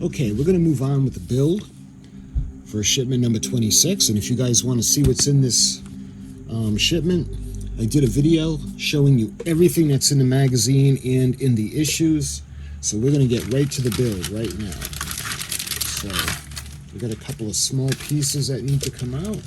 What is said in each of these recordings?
Okay, we're going to move on with the build for shipment number 26, and if you guys want to see what's in this shipment, I did a video showing you everything that's in the magazine and in the issues, so we're going to get right to the build right now. So we got a couple of small pieces that need to come out.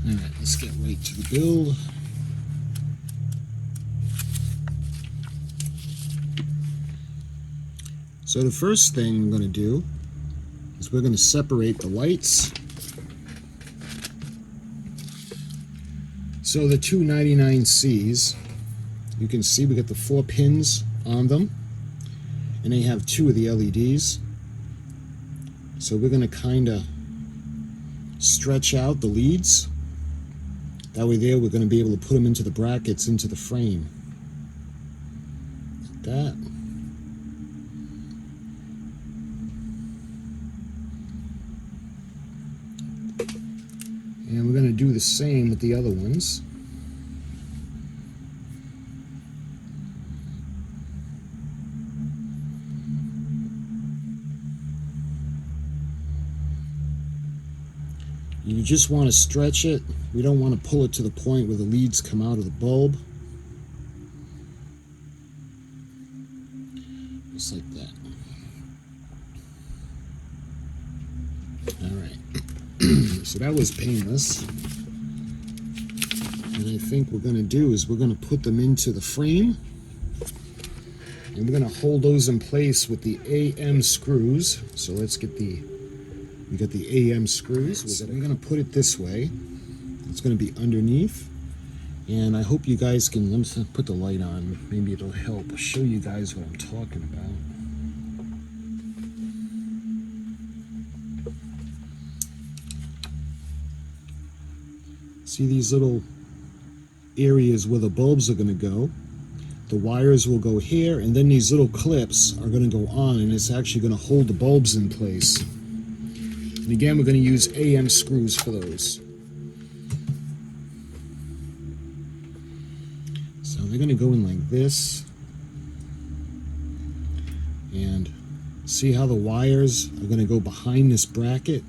Alright, let's get right to the build. So the first thing we're going to do is we're going to separate the lights. So the two 99Cs, you can see we got the 4 pins on them, and they have 2 of the LEDs. So we're going to kind of stretch out the leads. That way there we're going to be able to put them into the brackets, into the frame. Like that. And we're going to do the same with the other ones. You just want to stretch it. We don't want to pull it to the point where the leads come out of the bulb. Just like that. Alright. So that was painless. And I think what we're going to do is we're going to put them into the frame. And we're going to hold those in place with the AM screws. So let's get we got the AM screws. So we're going to put it this way. It's going to be underneath. And I hope you guys can, let me put the light on. Maybe it'll help show you guys what I'm talking about. See these little areas where the bulbs are going to go? The wires will go here, and then these little clips are going to go on, and it's actually going to hold the bulbs in place. And again, we're going to use AM screws for those. So they're going to go in like this. And see how the wires are going to go behind this bracket?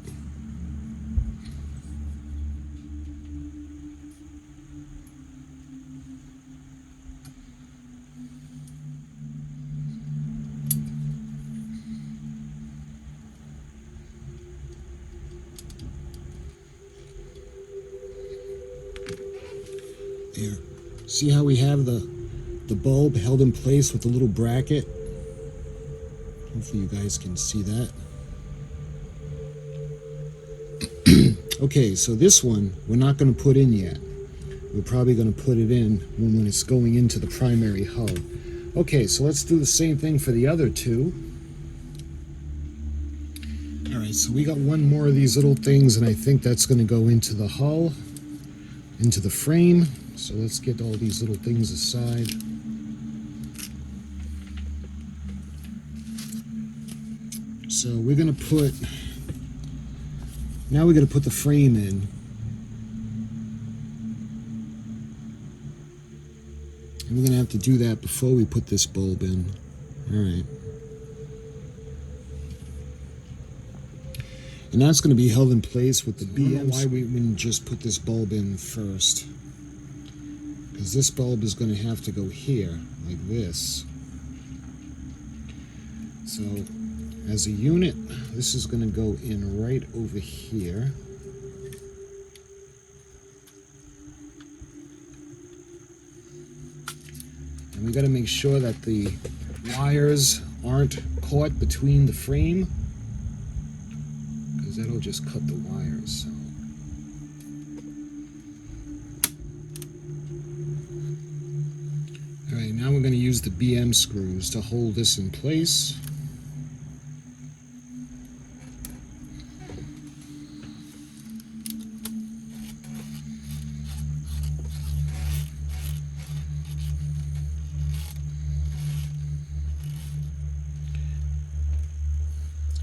There. See how we have the bulb held in place with the little bracket? Hopefully you guys can see that. Okay, so this one we're not going to put in yet. We're probably going to put it in when it's going into the primary hull. Okay, so let's do the same thing for the other two. Alright, so we got one more of these little things, and I think that's going to go into the hull, into the frame. So let's get all these little things aside. So we're going to put, now we're going to put the frame in. And we're going to have to do that before we put this bulb in. Alright. And that's going to be held in place with the BM. Why we wouldn't just put this bulb in first. Because this bulb is going to have to go here, like this. So, as a unit, this is going to go in right over here. And we got to make sure that the wires aren't caught between the frame, because that'll just cut the wires. So. Alright, now we're going to use the BM screws to hold this in place.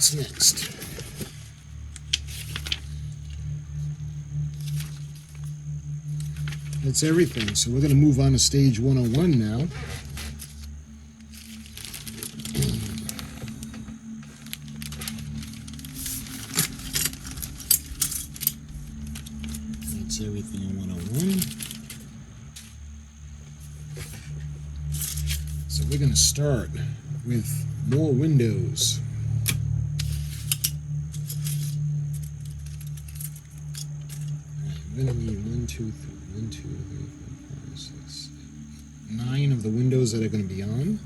what's next? That's everything. So we're going to move on to stage 101 now. That's everything in 101. So we're going to start with more windows. We're going to need 1, 2, 3, 1, 2, 3, 4, 5, 6, 9 of the windows that are going to be on.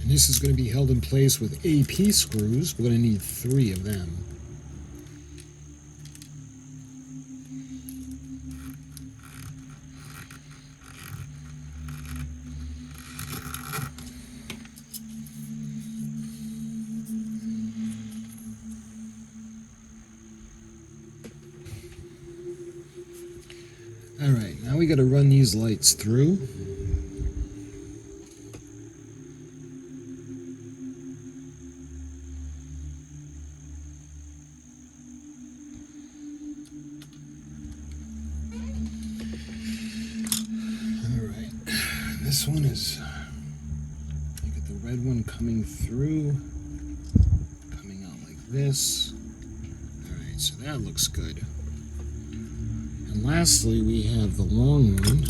And this is going to be held in place with AP screws. We're going to need 3 of them. All right, now we got to run these lights through. This one is, you get the red one coming through, coming out like this. Alright, so that looks good. And lastly, we have the long one.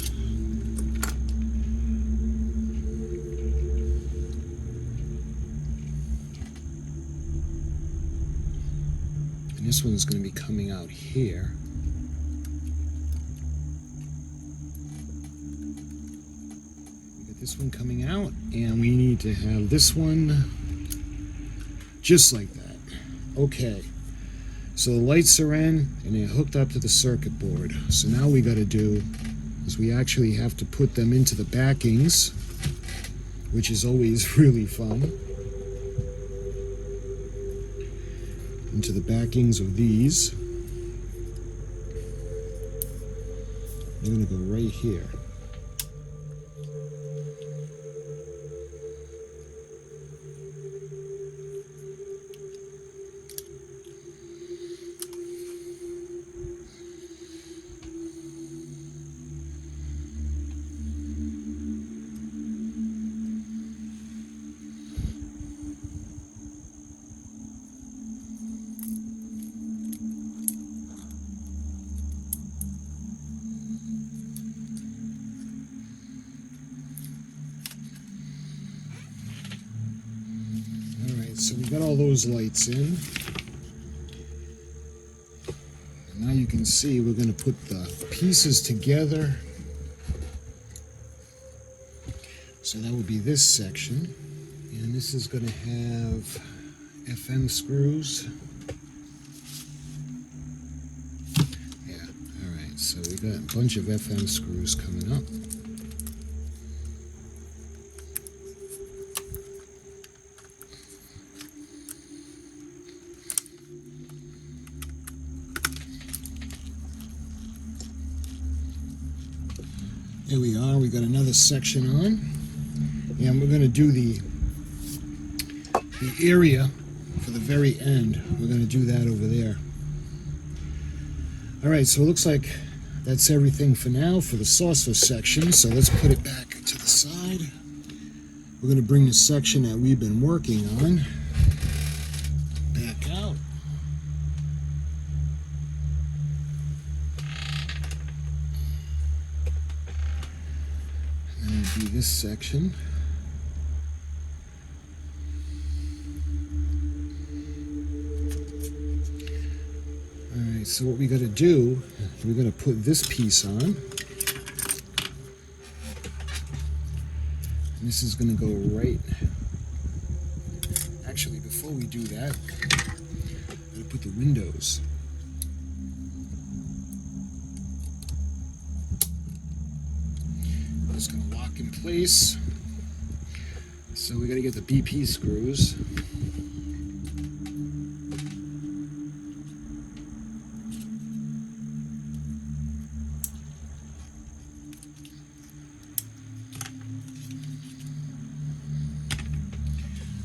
And this one's going to be coming out here. This one coming out, and we need to have this one just like that. Okay, so the lights are in and they're hooked up to the circuit board. So now we got to do is we actually have to put them into the backings, which is always really fun. Into the backings of these. They're going to go right here. So we got all those lights in. And now you can see we're going to put the pieces together. So that would be this section. And this is going to have FM screws. Yeah, alright, so we got a bunch of FM screws coming up. There we are, we got another section on, and we're going to do the area for the very end. We're going to do that over there. Alright, so it looks like that's everything for now for the saucer section, so let's put it back to the side. We're going to bring the section that we've been working on back out. Do this section. So what we got to do, we're going to put this piece on. And this is going to go right. Actually, before we do that, I'm going to put the windows. It's going to lock in place. So we got to get the BP screws.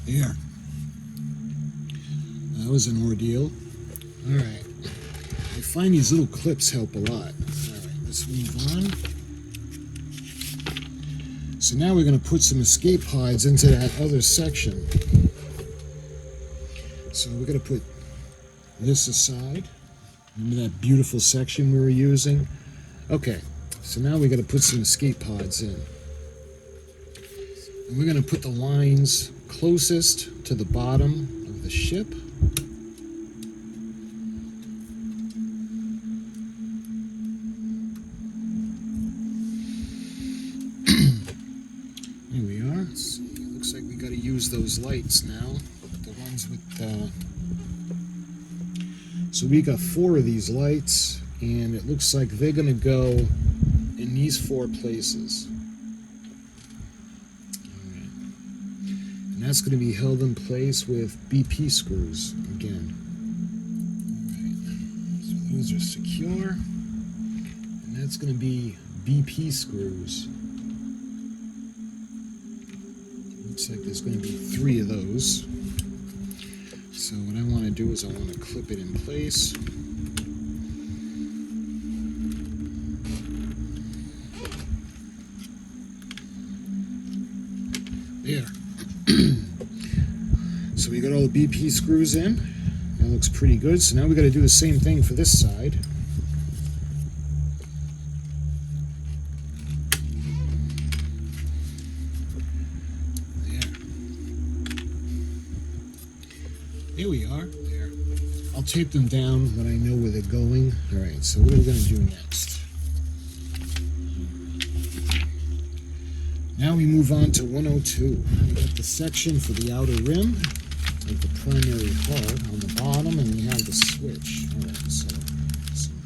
There. That was an ordeal. All right. I find these little clips help a lot. All right, let's move on. So now we're going to put some escape pods into that other section. So we're going to put this aside. Remember that beautiful section we were using? Okay, so now we're going to put some escape pods in. And we're going to put the lines closest to the bottom of the ship. Here we are. Let's see. It looks like we got to use those lights now. The ones with so we got 4 of these lights, and it looks like they're going to go in these 4 places. And that's going to be held in place with BP screws again. Alright, so those are secure. And that's going to be BP screws. Looks like there's going to be 3 of those. So what I want to do is I want to clip it in place. There. So we got all the BP screws in. That looks pretty good. So now we got to do the same thing for this side. There we are. There. I'll tape them down when I know where they're going. All right. So what are we going to do next? Now we move on to 102. We got the section for the outer rim of the primary hull on the bottom, and we have the switch. All right, so some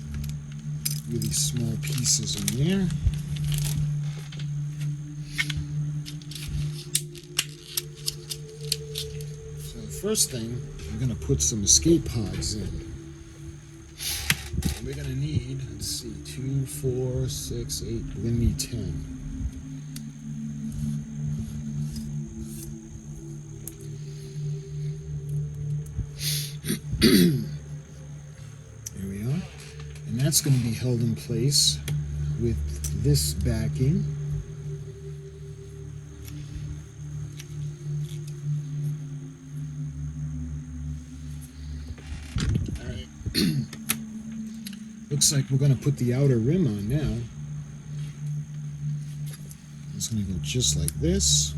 really small pieces in there. So the first thing, we're going to put some escape pods in. And we're going to need, let's see, 2, 4, 6, 8, we're going to need 10. There we are. And that's going to be held in place with this backing. All right. Looks like we're going to put the outer rim on now. It's going to go just like this.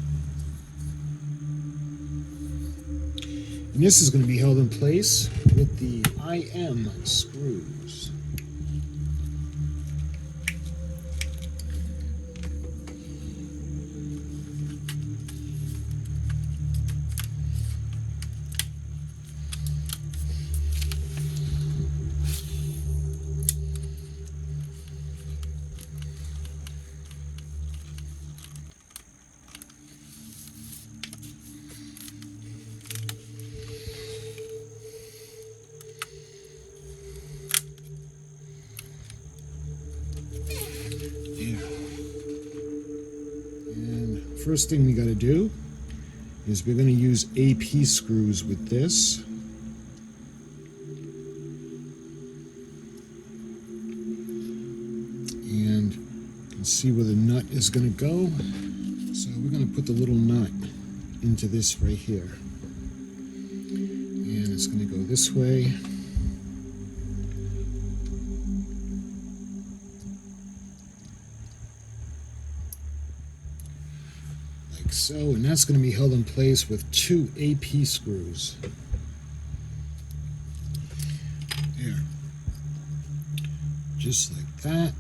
And this is going to be held in place with the IM screws. First thing we got to do is we're going to use AP screws with this. And you can see where the nut is going to go. So we're going to put the little nut into this right here. And it's going to go this way. Like so, and that's going to be held in place with 2 AP screws. There. Just like that.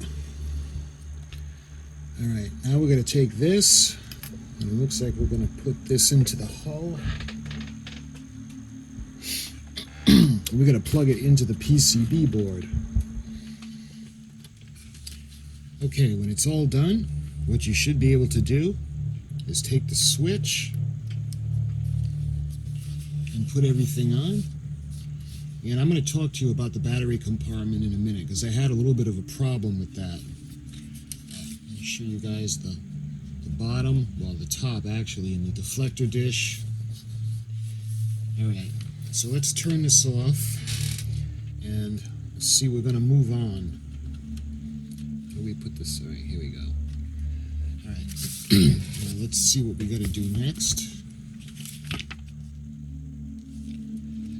All right, now we're going to take this, and it looks like we're going to put this into the hull. We're going to plug it into the PCB board. Okay, when it's all done, what you should be able to do is take the switch and put everything on. And I'm going to talk to you about the battery compartment in a minute, because I had a little bit of a problem with that. Let me show you guys the bottom, well, the top actually, and the deflector dish. All right, so let's turn this off, and let's see, we're going to move on. Where do we put this? All right, here we go. All right, now let's see what we got to do next.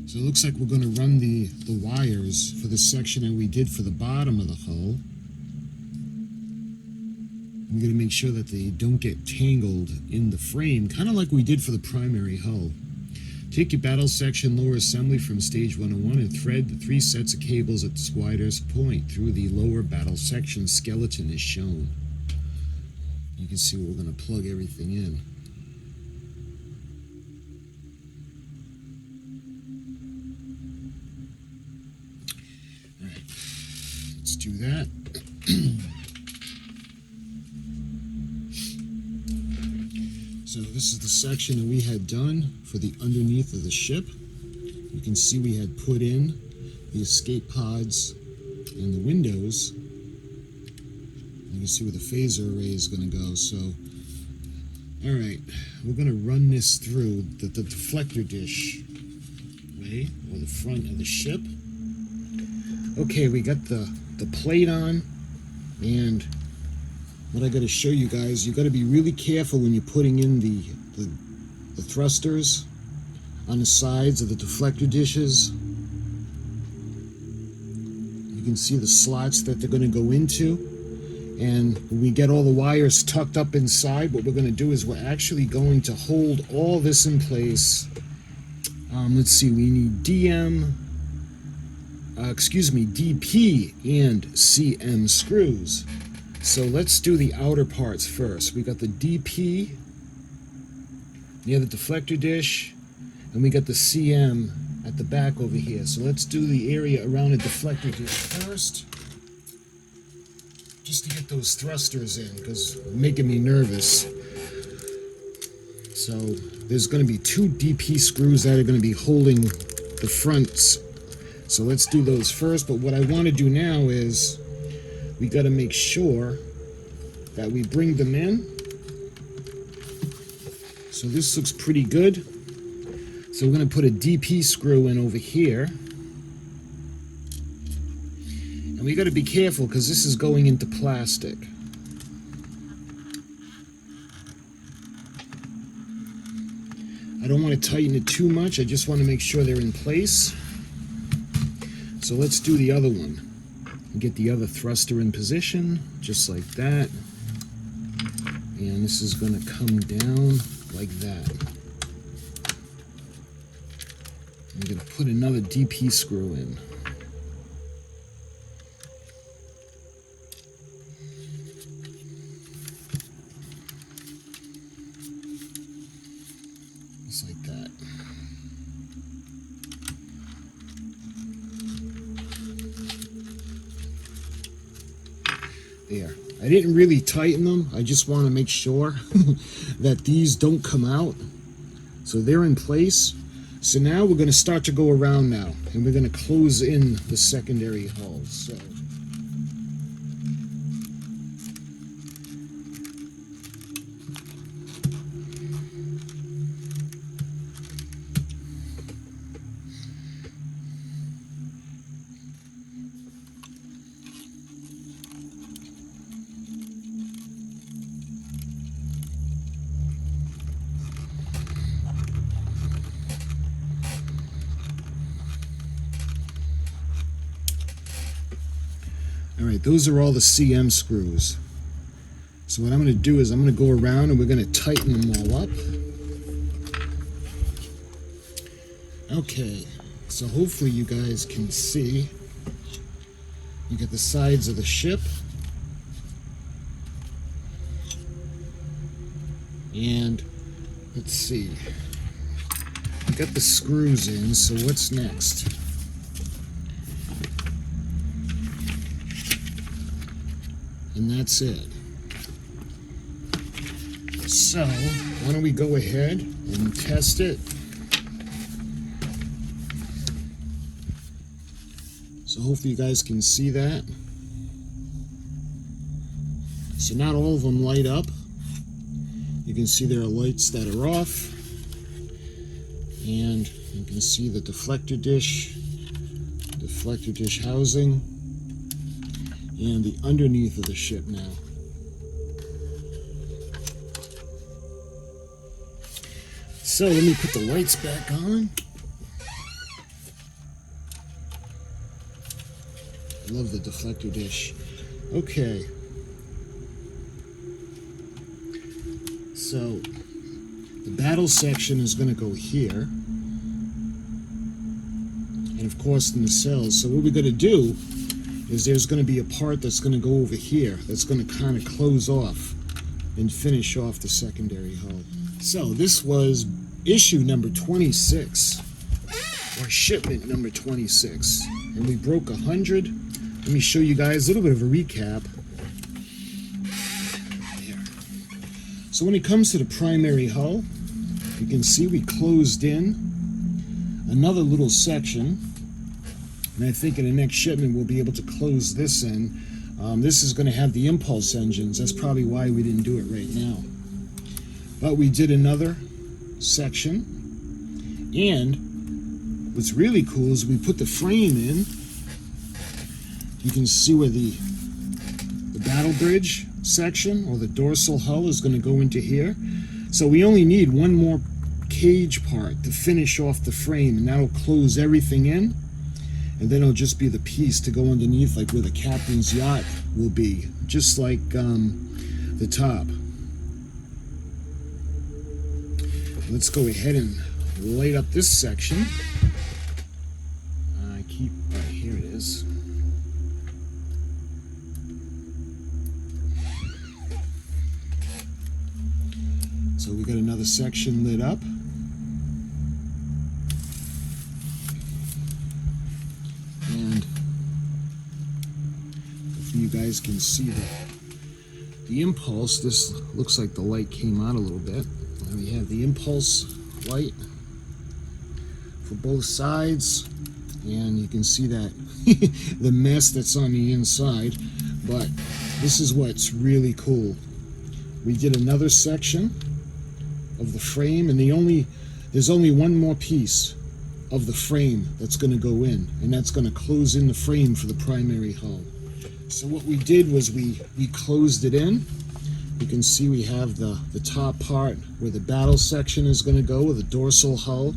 So it looks like we're going to run the wires for the section that we did for the bottom of the hull. We're going to make sure that they don't get tangled in the frame, kind of like we did for the primary hull. Take your battle section lower assembly from stage 101 and thread the 3 sets of cables at the squider's point through the lower battle section skeleton as shown. You can see where we're going to plug everything in. Alright, let's do that. So this is the section that we had done for the underneath of the ship. You can see we had put in the escape pods and the windows. You can see where the phaser array is going to go. So, all right, we're going to run this through the deflector dish way, or the front of the ship. Okay, we got the plate on, and what I got to show you guys, you got to be really careful when you're putting in the thrusters on the sides of the deflector dishes. You can see the slots that they're going to go into, and when we get all the wires tucked up inside, what we're going to do is we're actually going to hold all this in place. Let's see, we need DP and CM screws. So let's do the outer parts first. We got the DP near the deflector dish, and we got the CM at the back over here. So let's do the area around the deflector dish first, just to get those thrusters in, because it's making me nervous. So there's going to be 2 DP screws that are going to be holding the fronts. So let's do those first. But what I want to do now is we got to make sure that we bring them in. So this looks pretty good. So we're going to put a DP screw in over here. And we got to be careful because this is going into plastic. I don't want to tighten it too much. I just want to make sure they're in place. So let's do the other one. Get the other thruster in position, just like that. And this is going to come down like that. I'm going to put another DP screw in. Just like that. There. I didn't really tighten them. I just want to make sure that these don't come out. So they're in place. So now we're going to start to go around now, and we're going to close in the secondary hull. So Alright, those are all the CM screws. So what I'm going to do is I'm going to go around and we're going to tighten them all up. Okay, so hopefully you guys can see You get the sides of the ship. And let's see. We got the screws in, so what's next? And that's it. So, why don't we go ahead and test it? So hopefully you guys can see that. So not all of them light up. You can see there are lights that are off. And you can see the deflector dish housing, and the underneath of the ship now. So let me put the lights back on. I love the deflector dish. Okay. So the battle section is going to go here. And of course the nacelles. So what we're going to do is there's going to be a part that's going to go over here that's going to kind of close off and finish off the secondary hull. So this was issue number 26, or shipment number 26, and we broke 100. Let me show you guys a little bit of a recap. There. So when it comes to the primary hull, you can see we closed in another little section, and I think in the next shipment we'll be able to close this in. This is going to have the impulse engines. That's probably why we didn't do it right now. But we did another section, and what's really cool is we put the frame in. You can see where the battle bridge section, or the dorsal hull, is going to go into here. So we only need one more cage part to finish off the frame, and that'll close everything in, and then it'll just be the piece to go underneath, like where the captain's yacht will be, just like the top. Let's go ahead and light up this section. Here it is. So we got another section lit up. And hopefully you guys can see the impulse. This looks like the light came out a little bit. And we have the impulse light for both sides, and you can see that the mess that's on the inside, but this is what's really cool. We did another section of the frame, and there's only one more piece of the frame that's going to go in, and that's going to close in the frame for the primary hull. So what we did was we closed it in. You can see we have the top part where the battle section is going to go, with the dorsal hull.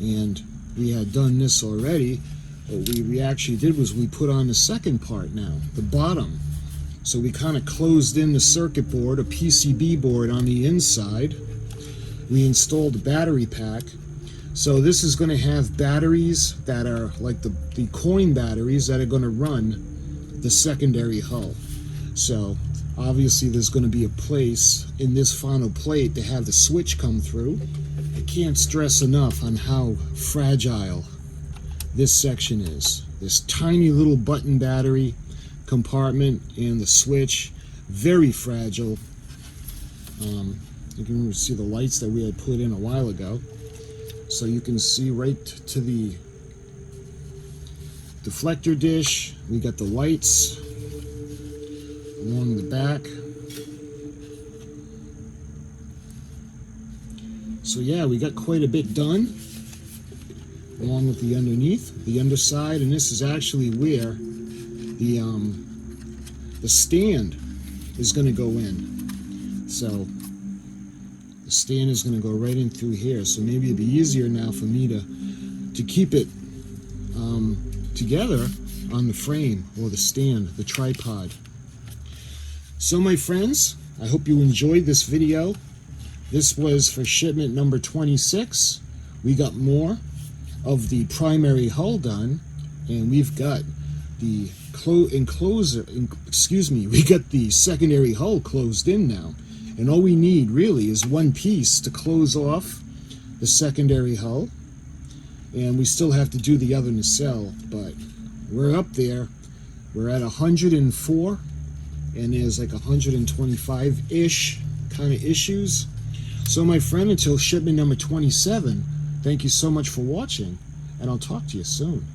And we had done this already. What we actually did was we put on the second part now, the bottom. So we kind of closed in the circuit board, a PCB board on the inside. We installed a battery pack. So this is going to have batteries that are like the coin batteries that are going to run the secondary hull. So obviously there's going to be a place in this final plate to have the switch come through. I can't stress enough on how fragile this section is. This tiny little button battery compartment and the switch, very fragile. You can see the lights that we had put in a while ago. So you can see right to the deflector dish. We got the lights along the back. So yeah, we got quite a bit done, along with the underneath, the underside, and this is actually where the stand is going to go in. So the stand is going to go right in through here. So maybe it'd be easier now for me to keep it together on the frame, or the stand, the tripod. So my friends, I hope you enjoyed this video. This was for shipment number 26. We got more of the primary hull done, and we've got the we got the secondary hull closed in now, and all we need really is one piece to close off the secondary hull, and we still have to do the other nacelle, but we're up there. We're at 104, and there's like 125-ish kind of issues. So my friend, until shipment number 27, thank you so much for watching, and I'll talk to you soon.